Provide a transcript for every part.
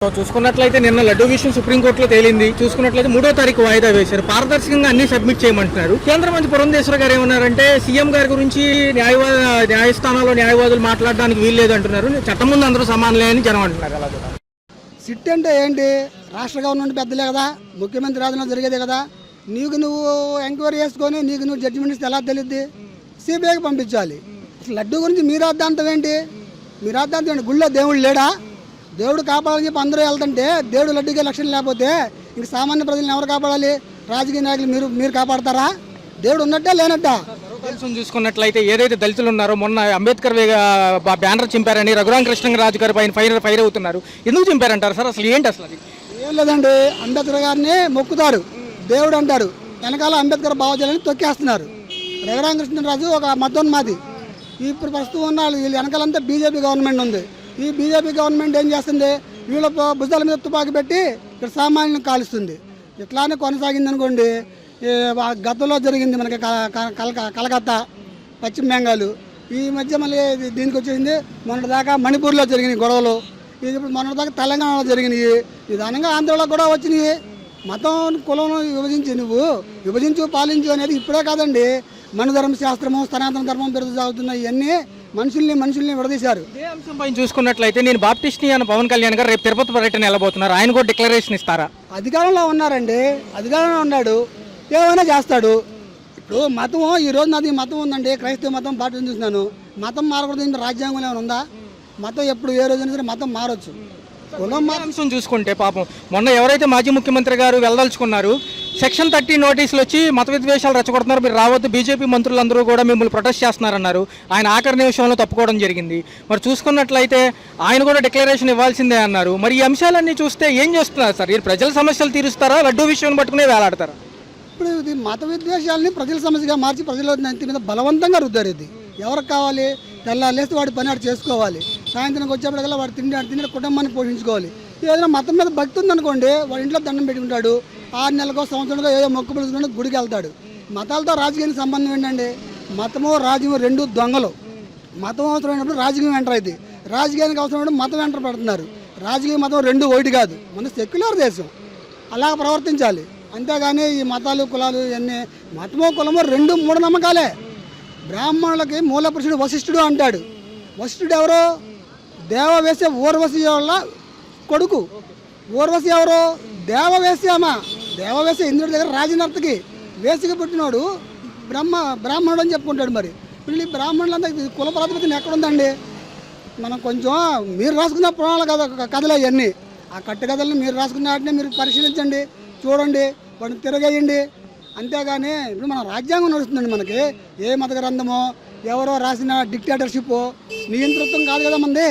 చూసుకున్నట్లయితే నిన్న లడ్డూ విషయం సుప్రీంకోర్టులో తేలింది. చూసుకున్నట్లయితే 3వ తారీఖు వాయిదా వేశారు. పారదర్శకంగా అన్ని సబ్మిట్ చేయమంటున్నారు. కేంద్ర మంత్రి పురంధేశ్వర గారు ఏమన్నారంటే సీఎం గారి గురించి న్యాయస్థానాల్లో న్యాయవాదులు మాట్లాడడానికి వీల్లేదు అంటున్నారు. చట్టం ముందు అందరూ సమానలే అని జనం అంటున్నారు. అలా సిట్ అంటే ఏంటి? రాష్ట్ర గవర్నమెంట్ పెద్దలే కదా, ముఖ్యమంత్రి ఆధీనంలో జరిగేదే కదా. నువ్వు ఎంక్వైరీ చేసుకొని నువ్వు జడ్జిమెంట్ ఇస్తే ఎలా తెలియద్ది? సిబిఐకి పంపించాలి. లడ్డూ గురించి మీ రాద్ధాంతం ఏంటి? మీ రాద్ధాంతం ఏంటి? గుళ్ళో దేవుడు లేడా? దేవుడు కాపాడాలని చెప్పి అందరూ వెళ్తుంటే దేవుడు లడ్డూకే లక్ష్యం లేకపోతే ఇంక సామాన్య ప్రజలను ఎవరు కాపాడాలి? రాజకీయ నాయకులు మీరు కాపాడతారా? దేవుడు ఉన్నట్టే లేనట్టా? చూసుకున్నట్లయితే ఏదైతే దళితులు ఉన్నారో మొన్న అంబేద్కర్ బ్యానర్ చింపారని రఘురామకృష్ణరాజు గారి పైన ఫైర్ అవుతున్నారు. ఎందుకు చింపారంటారు సార్? అసలు ఏంటి అసలు? అది ఏం లేదండి, అంబేద్కర్ గారిని మొక్కుతారు, దేవుడు అంటారు, వెనకాల అంబేద్కర్ భావజాలని తొక్కేస్తున్నారు. రఘురామకృష్ణరాజు ఒక మతోన్మాది. ఇప్పుడు ప్రస్తుతం ఉన్న వీళ్ళు వెనకాలంతా బీజేపీ గవర్నమెంట్ ఉంది. ఈ బీజేపీ గవర్నమెంట్ ఏం చేస్తుంది? వీళ్ళ భుజాల మీద తుపాకి పెట్టి ఇక్కడ సామాన్యులను కాలుస్తుంది. ఇట్లానే కొనసాగింది అనుకోండి. గతంలో జరిగింది మనకి కలకత్తా, పశ్చిమ బెంగాల్. ఈ మధ్య మళ్ళీ దీనికి వచ్చేసింది. మొన్నటిదాకా మణిపూర్లో జరిగినాయి గొడవలు. ఇది ఇప్పుడు మొన్నటిదాకా తెలంగాణలో జరిగినాయి. నిదానంగా ఆంధ్రలో కూడా వచ్చినాయి. మతం కులం విభజించు పాలించు అనేది ఇప్పుడే కాదండి. మనుధర్మ శాస్త్రము, సనాతన ధర్మం పెరుగుతూ సాగుతున్నాయి. ఇవన్నీ మనుషుల్ని విడదీశారు. ఇదే అంశం పైన చూసుకున్నట్లయితే నేను బాప్టిస్ట్ని అని పవన్ కళ్యాణ్ గారు రేపు తిరుపతి పర్యటన వెళ్ళబోతున్నారు. ఆయన కూడా డిక్లరేషన్ ఇస్తారా? అధికారంలో ఉన్నారండి, అధికారంలో ఉన్నాడు, ఏమైనా చేస్తాడు. ఇప్పుడు మతం, ఈ రోజు నాది మతం ఉందండి, క్రైస్తవ మతం పాటించి చూస్తున్నాను. మతం మారకూడదు, రాజ్యాంగంలో ఏమైనా ఉందా? మతం ఎప్పుడు ఏ రోజైనా సరే మతం మారొచ్చు. అంశం చూసుకుంటే పాపం మొన్న ఎవరైతే మాజీ ముఖ్యమంత్రి గారు వెళ్ళదలుచుకున్నారు, సెక్షన్ 30 నోటీసులు వచ్చి మత విద్వేషాలు రెచ్చగొడుతున్నారు, మీరు రావద్దు, బీజేపీ మంత్రులందరూ కూడా మిమ్మల్ని ప్రొటెస్ట్ చేస్తున్నారన్నారు. ఆయన ఆఖరి నిమిషంలో తప్పుకోవడం జరిగింది. మరి చూసుకున్నట్లయితే ఆయన కూడా డిక్లరేషన్ ఇవ్వాల్సిందే అన్నారు. మరి ఈ అంశాలన్నీ చూస్తే ఏం చేస్తున్నారు సార్? ఈ ప్రజల సమస్యలు తీరుస్తారా, లడ్డూ విషయం పట్టుకునే వేలాడతారా? ఇప్పుడు ఇది మత విద్వేషాలని ప్రజల సమస్యగా మార్చి ప్రజల మీద బలవంతంగా రుద్దారు. ఇది ఎవరికి కావాలి? తెల్లాలేస్తే వాడి పని ఆడు చేసుకోవాలి. సాయంత్రంకి వచ్చేప్పటికల్లా వాడు తిండి కుటుంబాన్ని పోషించుకోవాలి. ఏదైనా మతం మీద భక్తి ఉందనుకోండి, వాడి ఇంట్లో దండం పెట్టుకుంటాడు. 6 నెలలకో సంవత్సరంలో ఏదో మొక్కు పిలుచుకుంటే గుడికి వెళ్తాడు. మతాలతో రాజకీయానికి సంబంధం ఏంటండి? మతము రాజకీయం రెండు దొంగలు. మతం అవసరమైనప్పుడు రాజకీయం ఎంటర్ అయింది, రాజకీయానికి అవసరమైనప్పుడు మతం ఎంటర్ పెడుతున్నారు. రాజకీయ మతం రెండు ఒకటి కాదు, మన సెక్యులర్ దేశం, అలా ప్రవర్తించాలి. అంతేగాని ఈ మతాలు కులాలు ఇవన్నీ, మతమో కులమో రెండు మూఢనమ్మకాలే. బ్రాహ్మణులకి మూల పురుషుడు వశిష్ఠుడు అంటాడు. వశిష్ఠుడు ఎవరు? దేవవేశ్య ఊర్వశి వాళ్ళ కొడుకు. ఊర్వశి ఎవరు? దేవవేశ్యమా. దేవవేశ్య ఇంద్రుడి దగ్గర రాజనర్తకి, వేసికి పుట్టినోడు బ్రాహ్మణుడు అని చెప్పుకుంటాడు. మరి వీళ్ళు ఈ బ్రాహ్మణులంతా కుల ప్రాతిపదికన ఎక్కడుందండి? మనం కొంచెం మీరు రాసుకున్న పురాణాల కథలు అవన్నీ, ఆ కట్టుకథలను మీరు రాసుకున్న వాటిని మీరు పరిశీలించండి, చూడండి, వాటిని తిరగేయండి. అంతేగాని ఇప్పుడు మన రాజ్యాంగం నడుస్తుందండి. మనకి ఏ మత గ్రంథమో ఎవరో రాసిన డిక్టేటర్షిప్ నియంతృత్వం కాదు కదా మంది.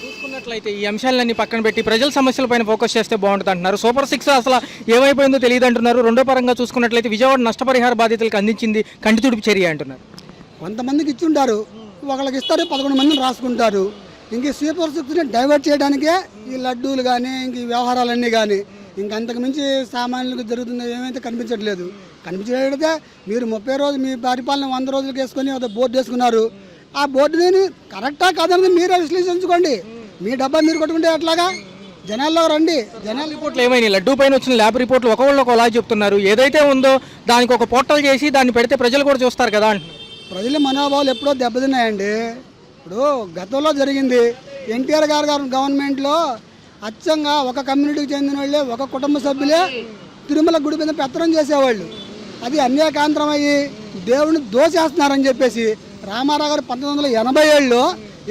చూసుకున్నట్లయితే ఈ అంశాలన్నీ పక్కన పెట్టి ప్రజల సమస్యలపైన ఫోకస్ చేస్తే బాగుంటుంది అంటున్నారు. సూపర్ 6 అసలు ఏమైపోయిందో తెలియదు అంటున్నారు. రెండో పరంగా చూసుకున్నట్లయితే విజయవాడ నష్టపరిహార బాధితులకు అందించింది కంటితుడుపు చర్య అంటున్నారు. కొంతమందికి ఇచ్చుంటారు, ఒకళ్ళకి ఇస్తారు, 11 మందిని రాసుకుంటారు. ఇంక సూపర్ 6ని డైవర్ట్ చేయడానికే ఈ లడ్డూలు కానీ ఇంక ఈ వ్యవహారాలన్నీ కానీ. ఇంకంతకు మించి సామాన్యులకు జరుగుతుంది ఏమైతే కనిపించట్లేదు. కనిపించేటైతే మీరు 30 రోజులు మీ పరిపాలన 100 రోజులకు వేసుకొని ఒక బోర్డు వేసుకున్నారు. ఆ బోర్డుని కరెక్టా కాదనేది మీరే విశ్లేషించుకోండి. మీ డబ్బా మీరు కొట్టుకుంటే ఎట్లాగా? జనాల్లో రండి. జనాల రిపోర్ట్లు ఏమైనా లడ్డూ పైన వచ్చిన ల్యాబ్ రిపోర్ట్లు ఒకళ్ళు ఒకలా చెప్తున్నారు. ఏదైతే ఉందో దానికి ఒక పోర్టల్ చేసి దాన్ని పెడితే ప్రజలు కూడా చూస్తారు కదా అంటున్నారు. ప్రజల మనోభావాలు ఎప్పుడో దెబ్బతిన్నాయండి. ఇప్పుడు గతంలో జరిగింది ఎన్టీఆర్ గారు గవర్నమెంట్లో అచ్చంగా ఒక కమ్యూనిటీకి చెందిన వాళ్ళే, ఒక కుటుంబ సభ్యులే తిరుమల గుడి మీద పెత్తనం చేసేవాళ్ళు. అది అన్యాయకాంతరం అయ్యి దేవుడిని దోచేస్తున్నారని చెప్పేసి రామారావు గారు 1987లో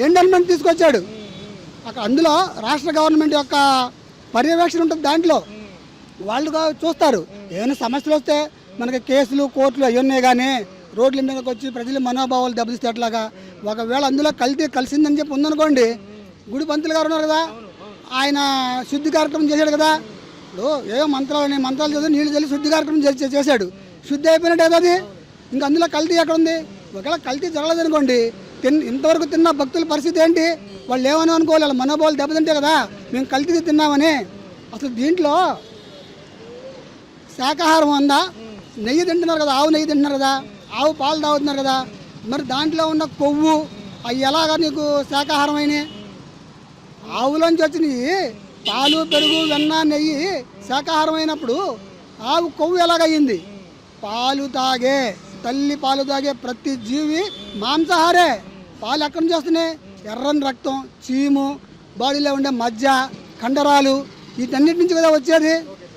ఎండల్మెంట్ తీసుకొచ్చాడు. అక్కడ అందులో రాష్ట్ర గవర్నమెంట్ యొక్క పర్యవేక్షణ ఉంటుంది. దాంట్లో వాళ్ళు చూస్తారు. ఏమైనా సమస్యలు వస్తే మనకి కేసులు, కోర్టులు అవన్నీ, కానీ రోడ్ల మీదకి వచ్చి ప్రజల మనోభావాలు దెబ్బతీస్తే ఎట్లాగా? ఒకవేళ అందులో కలిసిందని చెప్పి ఉందనుకోండి, గుడి పంతులు గారు ఉన్నారు కదా, ఆయన శుద్ధి కార్యక్రమం చేశాడు కదా. ఇప్పుడు ఏవో మంత్రాలు చదివి నీళ్ళు చల్లి శుద్ధి కార్యక్రమం చేశాడు. శుద్ధి అయిపోయినట్టు అది. ఇంకా అందులో కల్తీ ఎక్కడ ఉంది? ఒకవేళ కల్తీ జరగలేదనుకోండి, ఇంతవరకు తిన్న భక్తుల పరిస్థితి ఏంటి? వాళ్ళు ఏమని అనుకోవాలి? వాళ్ళ మనోభావాలు దెబ్బతింటే కదా మేము కల్తీ తిన్నామని. అసలు దీంట్లో శాకాహారం ఉందా? నెయ్యి తింటున్నారు కదా, ఆవు నెయ్యి తింటున్నారు కదా, ఆవు పాలు తాగుతున్నారు కదా, మరి దాంట్లో ఉన్న కొవ్వు అవి ఎలాగా నీకు శాకాహారం అయినాయి? ఆవులోంచి వచ్చినవి పాలు పెరుగు వెన్న నెయ్యి శాకాహారం అయినప్పుడు ఆవు కొవ్వు ఎలాగయ్యింది? పాలు తాగే తల్లి పాలు తాగే ప్రతి జీవి మాంసాహారే. పాలు ఎక్కడి నుంచి వస్తున్నాయి? ఎర్రని రక్తం, చీము, బాడీలో ఉండే మజ్జ, కండరాలు, వీటన్నిటి నుంచి కదా వచ్చేది.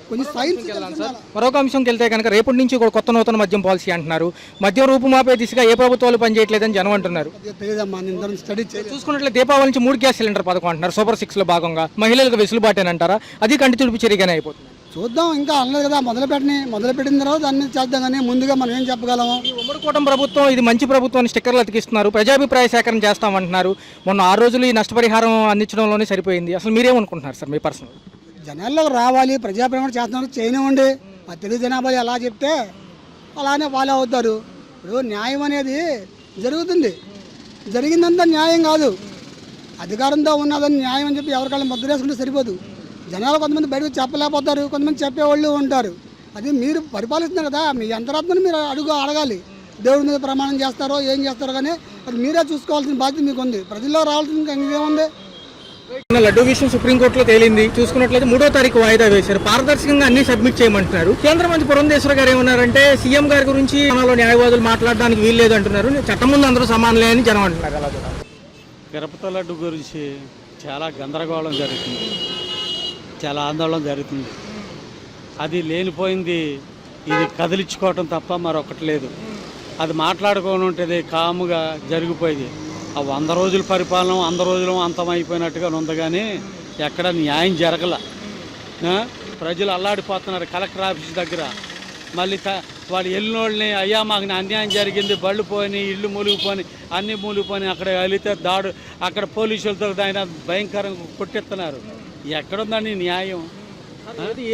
కొంచెం సైన్స్ సార్ మరొక అంశంకి వెళ్తే కనుక రేపటి నుంచి కూడా కొత్త నూతన మద్యం పాలసీ అంటున్నారు. మద్యం రూపుమాపే దిశగా ఏ ప్రభుత్వాలు పనిచేయట్లేదని జనం అంటున్నారు. తెలియదమ్మా, నేను స్టడీ చేసి చూసుకున్నట్లయితే దీపావళి నుంచి 3 గ్యాస్ సిలిండర్ పథకం అంటున్నారు. సూపర్ 6లో భాగంగా మహిళలకు వెసులుబాటేనంటారా? అది కంటి తుడుపు చర్యగానే అయిపోతుంది. చూద్దాం, ఇంకా అనలేదు కదా, మొదలుపెట్టిన తర్వాత దాన్ని చేద్దాం. కానీ ముందుగా మనం ఏం చెప్పగలము? ఈ ఉమ్మడి కూటమి ప్రభుత్వం ఇది మంచి ప్రభుత్వం అని స్టిక్కర్లు అతికిస్తున్నారు. ప్రజాభిప్రాయ సేకరణ చేస్తామంటున్నారు. మొన్న 6 రోజులు ఈ నష్టపరిహారం అందించడంలోనే సరిపోయింది. అసలు మీరేమనుకుంటున్నారు సార్ మీ పర్సనల్? జనాల్లో రావాలి, ప్రజాప్రమణ చేస్తున్నారు, చేయనివ్వండి. మా తెలుగు జనాభా ఎలా చెప్తే అలానే ఫాలో అవుతారు. ఇప్పుడు న్యాయం అనేది జరుగుతుంది. జరిగిందంతా న్యాయం కాదు. అధికారంతో ఉన్నదని న్యాయం అని చెప్పి ఎవరికాళ్ళని ముద్ర వేసుకుంటే సరిపోదు. జనాలు కొంతమంది బయటకు చెప్పలేకపోతారు, కొంతమంది చెప్పేవాళ్ళు ఉంటారు. అది మీరు పరిపాలిస్తున్నారు కదా, మీ అంతరాత్మని మీరు అడగాలి. దేవుడి మీద ప్రమాణం చేస్తారో ఏం చేస్తారో కానీ అది మీరే చూసుకోవాల్సిన బాధ్యత మీకు ఉంది. ప్రజల్లో రావాల్సిన ఇంకేముంది? లడ్డూ విషయం సుప్రీంకోర్టులో తేలింది. చూసుకున్నట్లయితే 3వ తారీఖు వాయిదా వేశారు. పారదర్శకంగా అన్ని సబ్మిట్ చేయమంటున్నారు. కేంద్ర మంత్రి పురంధేశ్వర గారు ఏమన్నారంటే సీఎం గారి గురించి మనలో న్యాయవాదులు మాట్లాడడానికి వీల్లేదు అంటున్నారు. చట్టం ముందు అందరూ సమానలే అని జనం అంటున్నారు. అలా తిరుపతి లడ్డు గురించి చాలా గందరగోళం జరుగుతుంది, చాలా ఆందోళన జరుగుతుంది. అది లేనిపోయింది, ఇది కదిలించుకోవటం తప్ప మరొకటి లేదు. అది మాట్లాడుకొని ఉంటుంది కాముగా జరిగిపోయింది. ఆ 100 రోజుల పరిపాలన 100 రోజులు అంతమైపోయినట్టుగా ఉంది. కానీ ఎక్కడ న్యాయం జరగల. ప్రజలు అల్లాడిపోతున్నారు కలెక్టర్ ఆఫీస్ దగ్గర. మళ్ళీ వాళ్ళు వెళ్ళినోళ్ళని అయ్యా మాకు అన్యాయం జరిగింది, బళ్ళు పోయినాయి, ఇళ్ళు మూలిగిపోయినాయి, అన్నీ మూలిగిపోయినాయి. అక్కడ వెళితే అక్కడ పోలీసులతో ఆయన భయంకరంగా కొట్టెత్తున్నారు. ఎక్కడుందండి న్యాయం?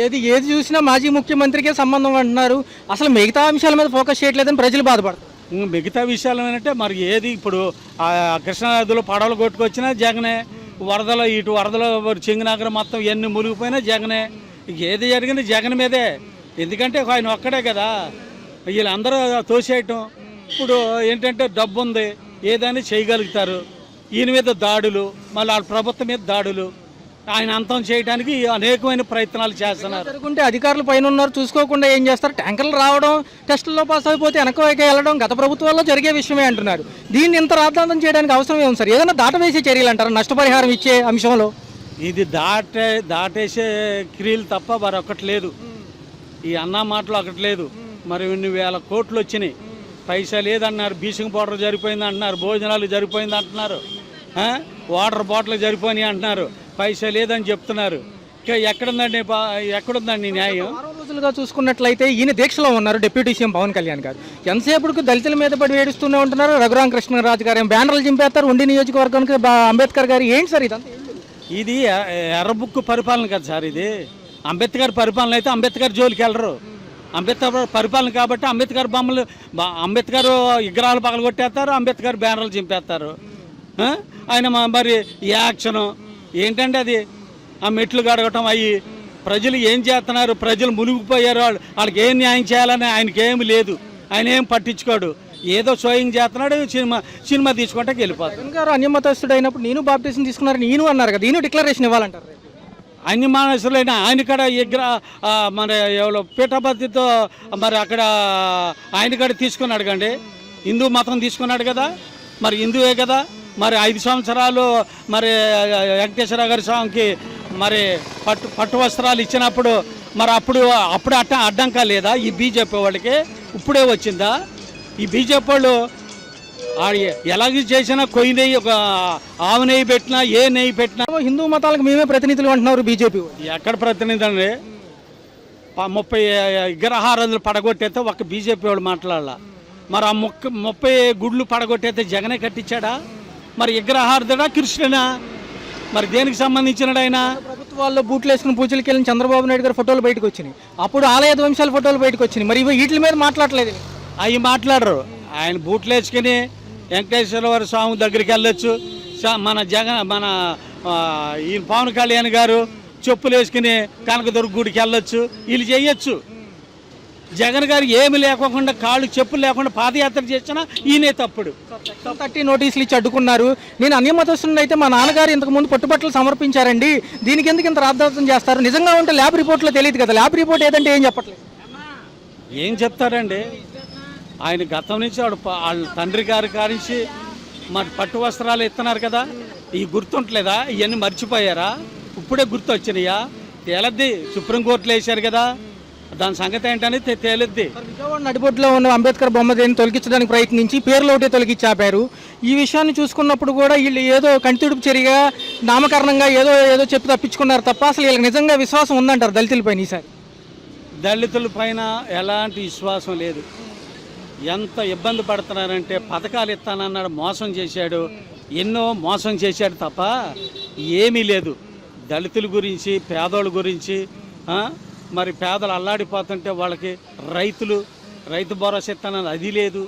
ఏది చూసినా మాజీ ముఖ్యమంత్రికే సంబంధం అంటున్నారు. అసలు మిగతా అంశాల మీద ఫోకస్ చేయట్లేదని ప్రజలు బాధపడతారు. మిగతా విషయాలు ఏంటంటే మరి ఏది ఇప్పుడు కృష్ణానదిలో పడవలు కొట్టుకొచ్చినా జగనే, వరదలో ఇటు వరదలో చింగనగరం మొత్తం ఎన్ని మునిగిపోయినా జగనే. ఏది జరిగినా జగన్ మీదే. ఎందుకంటే ఆయన ఒక్కడే కదా, వీళ్ళందరూ తోసేయటం. ఇప్పుడు ఏంటంటే డబ్బు ఉంది, ఏదైనా చేయగలుగుతారు. ఈయన మీద దాడులు, మళ్ళీ వాళ్ళ ప్రభుత్వం మీద దాడులు, ఆయన అంతం చేయడానికి అనేకమైన ప్రయత్నాలు చేస్తున్నారు. జరుగుంటే అధికారులు పైన ఉన్నారు, చూసుకోకుండా ఏం చేస్తారు? ట్యాంకర్లు రావడం, టెస్టుల్లో పాస్ అయిపోతే వెనక్కి వెళ్ళడం గత ప్రభుత్వాల్లో జరిగే విషయమే అంటున్నారు. దీన్ని ఇంత రాద్ధాంతం చేయడానికి అవసరం ఏముంది సార్? ఏదైనా దాటవేసే చర్యలు అంటారు నష్టపరిహారం ఇచ్చే అంశంలో? ఇది దాటేసే క్రియలు తప్ప మరొకటి లేదు. ఈ అన్నా మాటలు ఒకటి లేదు. మరి ఇన్ని వేల కోట్లు వచ్చినాయి, పైసా లేదన్నారు. బీసింగ్ పౌడర్ జరిపోయింది అంటున్నారు, భోజనాలు జరిపోయింది అంటున్నారు, వాటర్ బాటిల్ జరిపోయినాయి అంటున్నారు, పైసా లేదని చెప్తున్నారు. ఎక్కడుందండి న్యాయం? 6 రోజులుగా చూసుకున్నట్లయితే ఈయన దీక్షలో ఉన్నారు డిప్యూటీ సీఎం పవన్ కళ్యాణ్ గారు. ఎంతసేపటికి దళితుల మీద పడి ఏడుస్తూనే ఉంటున్నారు. రఘురామ కృష్ణరాజు గారు బ్యానర్లు చింపేస్తారు. ఉండి నియోజకవర్గానికి అంబేద్కర్ గారు. ఏంటి సార్ ఇదంతా? ఇది ఎర్రబుక్కు పరిపాలన కదా సార్. ఇది అంబేద్కర్ పరిపాలన అయితే అంబేద్కర్ జోలికి వెళ్ళరు. అంబేద్కర్ పరిపాలన కాబట్టి అంబేద్కర్ బొమ్మలు, అంబేద్కర్ విగ్రహాలు పగలగొట్టేస్తారు, అంబేద్కర్ బ్యానర్లు చింపేస్తారు. ఆయన మరి యాక్షను ఏంటంటే అది ఆ మెట్లు గడగటం అయ్యి ప్రజలు ఏం చేస్తున్నారు? ప్రజలు మునిగిపోయారు. వాళ్ళకి ఏం న్యాయం చేయాలని ఆయనకి ఏమి లేదు. ఆయన ఏం పట్టించుకోడు. ఏదో షోయింగ్ చేస్తున్నాడు, సినిమా తీసుకుంటే వెళ్ళిపోతాడు. గారు అన్యమతస్తుడు అయినప్పుడు నేను బాప్టిజం తీసుకున్నారు నేను అన్నారు కదా, నేను డిక్లరేషన్ ఇవ్వాలంటారు. అన్ని మానసులైన ఆయన కాడ మన ఎవరో పీఠపతితో మరి అక్కడ ఆయన కాడ తీసుకున్నాడు కండి. హిందూ మతం తీసుకున్నాడు కదా, మరి హిందువే కదా. మరి 5 సంవత్సరాలు మరి వెంకటేశ్వర గారి స్వామికి మరి పట్టు వస్త్రాలు ఇచ్చినప్పుడు మరి అప్పుడు అడ్డంకా లేదా ఈ బీజేపీ వాళ్ళకి? ఇప్పుడే వచ్చిందా? ఈ బీజేపీ వాళ్ళు ఎలాగ చేసినా కొయ్యి నెయ్యి, ఒక ఆవు నెయ్యి పెట్టినా, ఏ నెయ్యి పెట్టినా హిందూ మతాలకు మేమే ప్రతినిధులు అంటున్నారు బీజేపీ. ఎక్కడ ప్రతినిధి అండి? 30 విగ్రహారాధనలు పడగొట్టేస్తే ఒక బీజేపీ వాడు మాట్లాడాల. మరి ఆ 30 గుళ్ళు పడగొట్టేస్తే జగనే కట్టించాడా? మరి విగ్రహార్థడా కృష్ణనా? మరి దేనికి సంబంధించినడు ఆయన? ప్రభుత్వాల్లో బూట్లు వేసుకుని పూజలకి వెళ్ళిన చంద్రబాబు నాయుడు గారు ఫోటోలు బయటకు వచ్చినాయి. అప్పుడు ఆలయ ధ్వంసాల ఫోటోలు బయటకు వచ్చినాయి. మరి వీటి మీద మాట్లాడలేదు. అవి మాట్లాడరు. ఆయన బూట్లు వేసుకుని వెంకటేశ్వర స్వామి దగ్గరికి వెళ్ళొచ్చు. మన ఈయన పవన్ కళ్యాణ్ గారు చెప్పులు వేసుకుని కనకదుర్గ గుడికి వెళ్ళొచ్చు. వీళ్ళు చేయొచ్చు. జగన్ గారు ఏమి లేకోకుండా కాళ్ళు చెప్పులు లేకుండా పాదయాత్ర చేసినా ఈయనే తప్పుడు. సెక్షన్ 30 నోటీసులు ఇచ్చి అడ్డుకున్నారు. నేను అన్యమతస్తుని అయితే మా నాన్నగారు ఇంతకు ముందు పట్టుబట్టలు సమర్పించారండి, దీనికి ఎందుకు ఇంత రాద్ధాంతం చేస్తారు? నిజంగా ఉంటే ల్యాబ్ రిపోర్ట్లో తెలియదు కదా, ల్యాబ్ రిపోర్ట్ ఏదంటే ఏం చెప్పట్లేదు. ఏం చెప్తారండి? ఆయన గతం నుంచి వాళ్ళ తండ్రి గారి కారించి మరి పట్టు వస్త్రాలు ఇస్తున్నారు కదా, ఈ గుర్తుంటలేదా? ఇవన్నీ మర్చిపోయారా? ఇప్పుడే గుర్తు వచ్చినాయా? తేలద్ది, సుప్రీంకోర్టులో వేశారు కదా, దాని సంగతి ఏంటనేది తేలద్ది. విజయవాడ నడిబొడ్డులో ఉన్న అంబేద్కర్ బొమ్మ దేని తొలగించడానికి ప్రయత్నించి పేర్లు ఒకటే తొలగించి ఆపారు. ఈ విషయాన్ని చూసుకున్నప్పుడు కూడా వీళ్ళు ఏదో కంటితుడుపు చర్యగా నామకరణంగా ఏదో ఏదో చెప్పి తప్పించుకున్నారు తప్ప అసలు వీళ్ళకి నిజంగా విశ్వాసం ఉందంటారు దళితులపైన? ఈసారి దళితుల పైన ఎలాంటి విశ్వాసం లేదు. ఎంత ఇబ్బంది పడుతున్నారంటే పథకాలు ఇస్తానన్నాడు, మోసం చేశాడు, ఎన్నో మోసం చేశాడు తప్ప ఏమీ లేదు. దళితుల గురించి, పేదోళ్ళ గురించి, మరి పేదలు అల్లాడిపోతుంటే వాళ్ళకి రైతు భరోసా ఇస్తానని అది లేదు,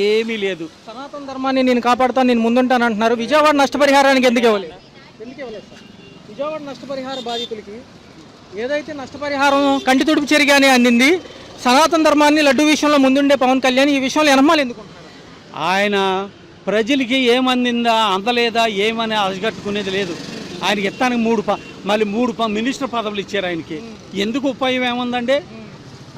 ఏమీ లేదు. సనాతన ధర్మాన్ని నేను కాపాడుతాను, నేను ముందుంటాను అంటున్నారు. విజయవాడ నష్టపరిహారానికి ఎందుకు ఇవ్వలేదు? విజయవాడ నష్టపరిహార బాధితులకి ఏదైతే నష్టపరిహారం కంటి తుడుపు చర్యగానే అందింది, సనాతన ధర్మాన్ని లడ్డు విషయంలో ముందుండే పవన్ కళ్యాణ్ ఈ విషయంలో ఎనమాలి ఎందుకుంటున్నారు? ఆయన ప్రజలకి ఏమందిందా అందలేదా ఏమని అలగట్టుకునేది లేదు. ఆయనకి ఇస్తానికి మళ్ళీ మూడు మినిస్టర్ పదవులు ఇచ్చారు ఆయనకి. ఎందుకు ఉపయోగం ఏముందండి?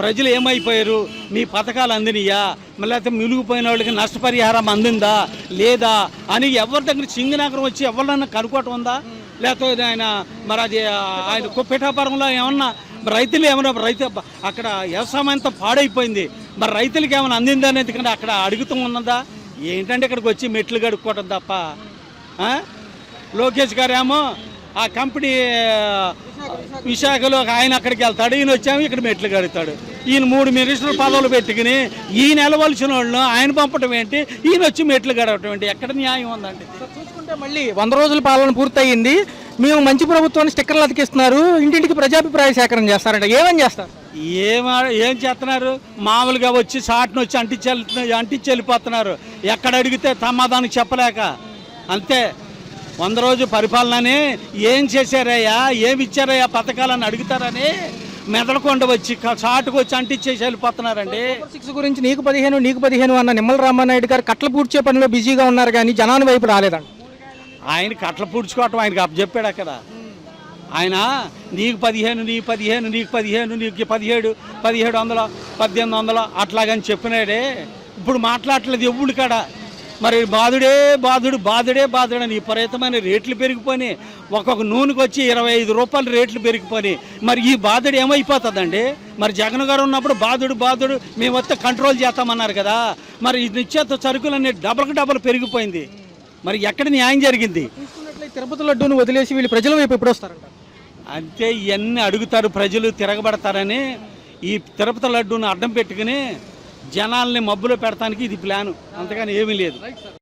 ప్రజలు ఏమైపోయారు? మీ పథకాలు అందినయా, మళ్ళీ అయితే మిలుగుపోయిన వాళ్ళకి నష్టపరిహారం అందిందా లేదా అని ఎవరి దగ్గర సింగనగరం వచ్చి ఎవరినన్నా కనుక్కోవటం ఉందా? లేకపోతే ఆయన మరి అది ఆయన పిఠాపురంలో ఏమన్నా రైతులు ఏమన్నా అక్కడ వ్యవసాయం అంతా పాడైపోయింది, మరి రైతులకి ఏమైనా అందిందా అనేది కానీ అక్కడ అడుగుతూ ఉన్నదా? ఏంటంటే ఇక్కడికి వచ్చి మెట్లు కడుక్కోవటం తప్ప. లోకేష్ గారు ఏమో ఆ కంపెనీ విశాఖలో ఆయన అక్కడికి వెళ్తాడు, ఈయన వచ్చాము ఇక్కడ మెట్లు కడుగుతాడు. ఈయన 3 మినిస్టర్ పదవులు పెట్టుకుని ఈయన నిలవలసిన వాళ్ళను ఆయన పంపడం ఏంటి, ఈయన వచ్చి మెట్లు గడవటం ఏంటి? ఎక్కడ న్యాయం ఉందండి? చూసుకుంటే మళ్ళీ 100 రోజుల పాలన పూర్తయింది, మేము మంచి ప్రభుత్వాన్ని స్టిక్కర్లు అతికిస్తున్నారు, ఇంటింటికి ప్రజాభిప్రాయ సేకరణ చేస్తారంట. ఏమని చేస్తారు? ఏం చేస్తున్నారు? మామూలుగా వచ్చి సాటును వచ్చి అంటించి వెళ్ళిపోతున్నారు. ఎక్కడ అడిగితే సమాధానం చెప్పలేక అంతే. 100 రోజు పరిపాలనని ఏం చేశారయ్యా, ఏమి ఇచ్చారయ్యా పథకాలని అడుగుతారని మెదడుకొండ వచ్చి చాటుకు వచ్చి అంటించేసి వెళ్ళిపోతున్నారండి. 6 గురించి నీకు 15 అన్న నిమ్మల రామానాయుడు గారు కట్ల పూడ్చే పనిలో బిజీగా ఉన్నారు కానీ జనాన్ని వైపు రాలేదండి. ఆయన కట్ల పూడ్చుకోవటం ఆయనకు అప్పచెప్పాడు అక్కడ. ఆయన నీకు 15 నీకు 15 నీకు 15 నీకు 17 1700 1800 అట్లాగని చెప్పినాడే. ఇప్పుడు మాట్లాడట్లేదు ఎవ్వుడు కాడ. మరి బాధుడే అని విపరీతమైన రేట్లు పెరిగిపోయి ఒక్కొక్క నూనెకి వచ్చి 25 రూపాయలు రేట్లు పెరిగిపోయి మరి ఈ బాధుడు ఏమైపోతుందండి? మరి జగన్ గారు ఉన్నప్పుడు బాధుడు మేము వస్తే కంట్రోల్ చేస్తామన్నారు కదా, మరి నిశ్చేత సరుకులన్నీ డబల్ పెరిగిపోయింది. మరి ఎక్కడ న్యాయం జరిగింది? తిరుపతి లడ్డూని వదిలేసి వీళ్ళు ప్రజల వైపు ఎప్పుడు వస్తారంట? అంతే, ఇవన్నీ అడుగుతారు ప్రజలు, తిరగబడతారని ఈ తిరుపతి లడ్డూని అడ్డం పెట్టుకుని జనాల్ని మబ్బులో పెడతానికి ఇది ప్లాను, అంతగాని ఏమీ లేదు.